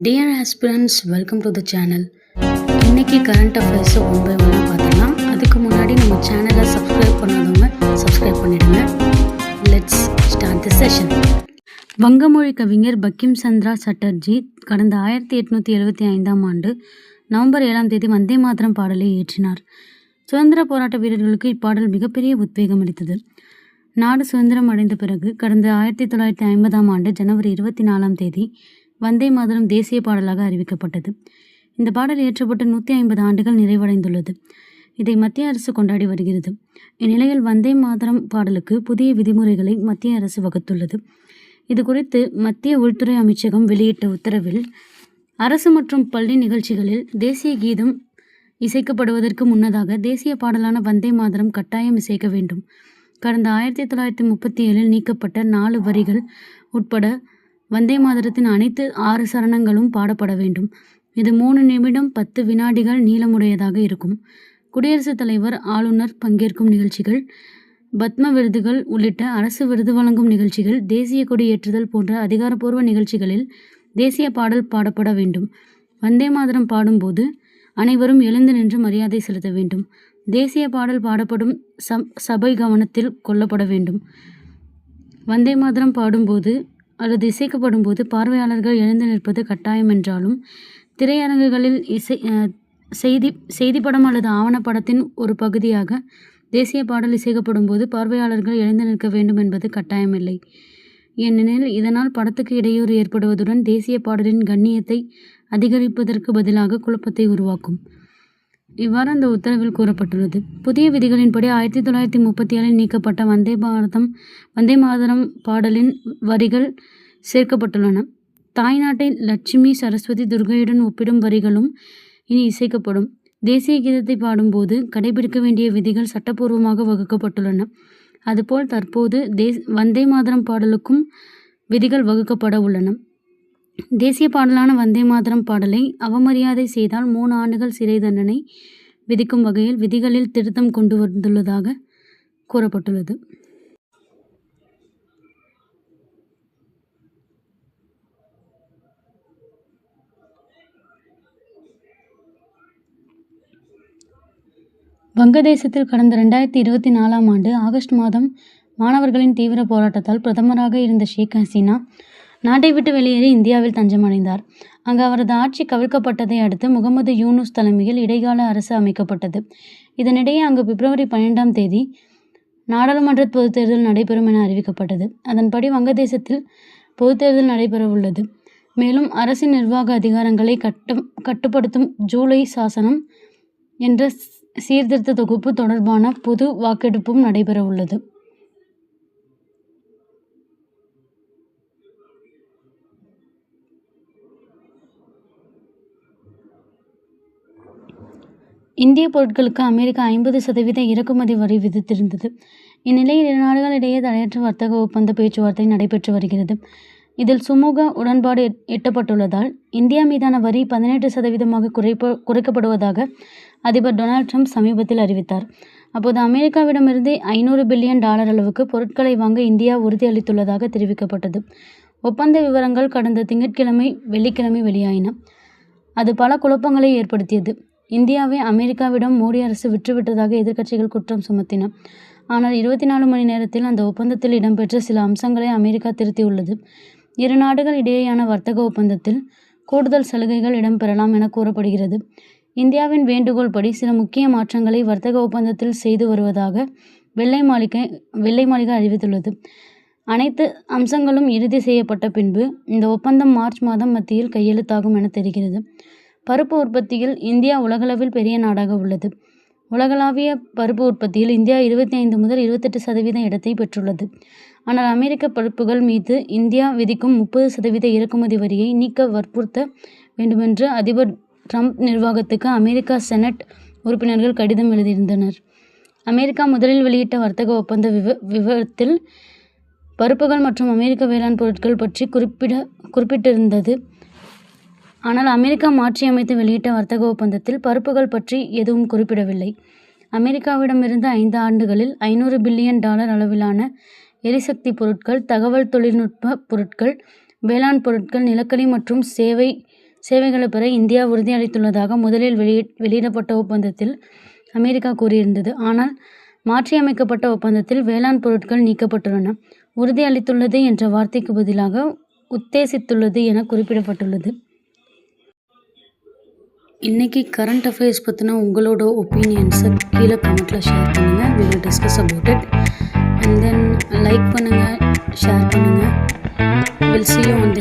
Dear aspirants, welcome to the channel. இன்னைக்கு current அஃபேர்ஸை one by ஒன்னாக பார்த்துக்கலாம். அதுக்கு முன்னாடி நம்ம சேனலை சப்ஸ்கிரைப் பண்ணாதவங்க சப்ஸ்கிரைப் பண்ணிடுங்க. Let's start the session. வங்கமொழி கவிஞர் பங்கிம் சந்திரா சட்டர்ஜி கடந்த 1875ஆம் ஆண்டு நவம்பர் 7ஆம் தேதி வந்தே மாதரம் பாடலை இயற்றினார். சுதந்திர போராட்ட வீரர்களுக்கு இப்பாடல் மிகப்பெரிய உத்வேகம் அளித்தது. நாடு சுதந்திரம் அடைந்த பிறகு கடந்த 1950ஆம் ஆண்டு ஜனவரி 24ஆம் தேதி வந்தே மாதரம் தேசிய பாடலாக அறிவிக்கப்பட்டது. இந்த பாடல் இயற்றப்பட்டு 150 ஆண்டுகள் நிறைவடைந்துள்ளது. இதை மத்திய அரசு கொண்டாடி வருகிறது. இந்நிலையில் வந்தே மாதரம் பாடலுக்கு புதிய விதிமுறைகளை மத்திய அரசு வகுத்துள்ளது. இது குறித்து மத்திய உள்துறை அமைச்சகம் வெளியிட்ட உத்தரவில், அரசு மற்றும் பள்ளி நிகழ்ச்சிகளில் தேசிய கீதம் இசைக்கப்படுவதற்கு முன்னதாக தேசிய பாடலான வந்தே மாதரம் கட்டாயம் இசைக்க வேண்டும். கடந்த 1937இல் நீக்கப்பட்ட 4 வரிகள் உட்பட வந்தே மாதரத்தின் அனைத்து 6 சரணங்களும் பாடப்பட வேண்டும். இது 3 நிமிடம் 10 வினாடிகள் நீளமுடையதாக இருக்கும். குடியரசுத் தலைவர், ஆளுநர் பங்கேற்கும் நிகழ்ச்சிகள், பத்ம விருதுகள் உள்ளிட்ட அரசு விருது வழங்கும் நிகழ்ச்சிகள், தேசிய கொடி ஏற்றுதல் போன்ற அதிகாரப்பூர்வ நிகழ்ச்சிகளில் தேசிய பாடல் பாடப்பட வேண்டும். வந்தே மாதரம் பாடும்போது அனைவரும் எழுந்து நின்று மரியாதை செலுத்த வேண்டும். தேசிய பாடல் பாடப்படும் சபை கவனத்தில் கொள்ளப்பட வேண்டும். வந்தே மாதரம் பாடும்போது அல்லது இசைக்கப்படும் போது பார்வையாளர்கள் எழுந்து நிற்பது கட்டாயம் என்றாலும், திரையரங்குகளில் செய்திப்படம் அல்லது ஆவணப்படத்தின் ஒரு பகுதியாக தேசிய பாடல் இசைக்கப்படும் போது பார்வையாளர்கள் எழுந்து நிற்க வேண்டும் என்பது கட்டாயமில்லை. ஏனெனில் இதனால் படத்துக்கு இடையூறு ஏற்படுவதுடன் தேசிய பாடலின் கண்ணியத்தை அதிகரிப்பதற்கு பதிலாக குழப்பத்தை உருவாக்கும். இவ்வாறு அந்த உத்தரவில் கூறப்பட்டுள்ளது. புதிய விதிகளின்படி 1937இல் நீக்கப்பட்ட வந்தே மாதரம் பாடலின் வரிகள் சேர்க்கப்பட்டுள்ளன. தாய்நாட்டை லட்சுமி, சரஸ்வதி, துர்கையுடன் ஒப்பிடும் வரிகளும் இனி இசைக்கப்படும். தேசிய கீதத்தை பாடும்போது கடைபிடிக்க வேண்டிய விதிகள் சட்டப்பூர்வமாக வகுக்கப்பட்டுள்ளன. அதுபோல் தற்போது வந்தே மாதரம் பாடலுக்கும் விதிகள் வகுக்கப்பட உள்ளன. தேசிய பாடலான வந்தே மாதரம் பாடலை அவமரியாதை செய்தால் 3 ஆண்டுகள் சிறை தண்டனை விதிக்கும் வகையில் விதிகளில் திருத்தம் கொண்டு வந்துள்ளதாக கூறப்பட்டுள்ளது. வங்கதேசத்தில் கடந்த 2024ஆம் ஆண்டு ஆகஸ்ட் மாதம் மாணவர்களின் தீவிர போராட்டத்தால் பிரதமராக இருந்த ஷேக் ஹசீனா நாட்டை விட்டு வெளியேறி இந்தியாவில் தஞ்சமடைந்தார். அங்கு அவரது ஆட்சி கவிழ்க்கப்பட்டதை அடுத்து முகமது யூனுஸ் தலைமையில் இடைக்கால அரசு அமைக்கப்பட்டது. இதனிடையே அங்கு பிப்ரவரி 12ஆம் தேதி நாடாளுமன்ற பொதுத் தேர்தல் நடைபெறும் என அறிவிக்கப்பட்டது. அதன்படி வங்கதேசத்தில் பொதுத் தேர்தல் நடைபெறவுள்ளது. மேலும் அரசின் நிர்வாக அதிகாரங்களை கட்டுப்படுத்தும் ஜூலை சாசனம் என்ற சீர்திருத்த தொகுப்பு தொடர்பான பொது வாக்கெடுப்பும் நடைபெறவுள்ளது. இந்திய பொருட்களுக்கு அமெரிக்கா 50% இறக்குமதி வரி விதித்திருந்தது. இந்நிலையில் இரு நாடுகளிடையே தடையற்ற வர்த்தக ஒப்பந்த பேச்சுவார்த்தை நடைபெற்று வருகிறது. இதில் சுமூக உடன்பாடு எட்டப்பட்டுள்ளதால் இந்தியா மீதான வரி 18% குறைக்கப்படுவதாக அதிபர் டொனால்ட் ட்ரம்ப் சமீபத்தில் அறிவித்தார். அப்போது அமெரிக்காவிடமிருந்து $500 பில்லியன் அளவுக்கு பொருட்களை வாங்க இந்தியா உறுதியளித்துள்ளதாக தெரிவிக்கப்பட்டது. ஒப்பந்த விவரங்கள் கடந்த திங்கட்கிழமை, வெள்ளிக்கிழமை வெளியாயின. அது பல குழப்பங்களை ஏற்படுத்தியது. இந்தியாவை அமெரிக்காவிடம் மோடி அரசு விற்றுவிட்டதாக எதிர்க்கட்சிகள் குற்றம் சுமத்தின. ஆனால் 24 மணி நேரத்தில் அந்த ஒப்பந்தத்தில் இடம்பெற்ற சில அம்சங்களை அமெரிக்கா திருத்தியுள்ளது. இரு நாடுகள் இடையேயான வர்த்தக ஒப்பந்தத்தில் கூடுதல் சலுகைகள் இடம்பெறலாம் என கூறப்படுகிறது. இந்தியாவின் வேண்டுகோள் படி சில முக்கிய மாற்றங்களை வர்த்தக ஒப்பந்தத்தில் செய்து வருவதாக வெள்ளை மாளிகை அறிவித்துள்ளது. அனைத்து அம்சங்களும் இறுதி செய்யப்பட்ட பின்பு இந்த ஒப்பந்தம் மார்ச் மாதம் மத்தியில் கையெழுத்தாகும் என தெரிகிறது. பருப்பு உற்பத்தியில் இந்தியா உலகளவில் பெரிய நாடாக உள்ளது. உலகளாவிய பருப்பு உற்பத்தியில் இந்தியா 25 முதல் 28% இடத்தை பெற்றுள்ளது. ஆனால் அமெரிக்க பருப்புகள் மீது இந்தியா விதிக்கும் 30% இறக்குமதி வரியை நீக்க வற்புறுத்த வேண்டுமென்று அதிபர் ட்ரம்ப் நிர்வாகத்துக்கு அமெரிக்கா செனட் உறுப்பினர்கள் கடிதம் எழுதியிருந்தனர். அமெரிக்கா முதலில் வெளியிட்ட வர்த்தக ஒப்பந்த விவரத்தில் பருப்புகள் மற்றும் அமெரிக்க வேளாண் பொருட்கள் பற்றி குறிப்பிட்டிருந்தது. ஆனால் அமெரிக்கா மாற்றியமைத்து வெளியிட்ட வர்த்தக ஒப்பந்தத்தில் பருப்புகள் பற்றி எதுவும் குறிப்பிடவில்லை. அமெரிக்காவிடமிருந்து 5 ஆண்டுகளில் $500 பில்லியன் அளவிலான எரிசக்தி பொருட்கள், தகவல் தொழில்நுட்ப பொருட்கள், வேளாண் பொருட்கள், நிலக்கரி மற்றும் சேவை சேவைகளை பெற இந்தியா உறுதியளித்துள்ளதாக முதலில் வெளியிடப்பட்ட ஒப்பந்தத்தில் அமெரிக்கா கூறியிருந்தது. ஆனால் மாற்றியமைக்கப்பட்ட ஒப்பந்தத்தில் வேளாண் பொருட்கள் நீக்கப்பட்டுள்ளன. உறுதியளித்துள்ளது என்ற வார்த்தைக்கு பதிலாக உத்தேசித்துள்ளது என குறிப்பிடப்பட்டுள்ளது. இன்னைக்கு கரண்ட் அஃபேர்ஸ் பற்றின உங்களோட ஒப்பீனியன்ஸை கீழே கமெண்ட்டில் ஷேர் பண்ணுங்கள். we will discuss about it and then like பண்ணுங்கள், ஷேர் பண்ணுங்கள். we'll see you on the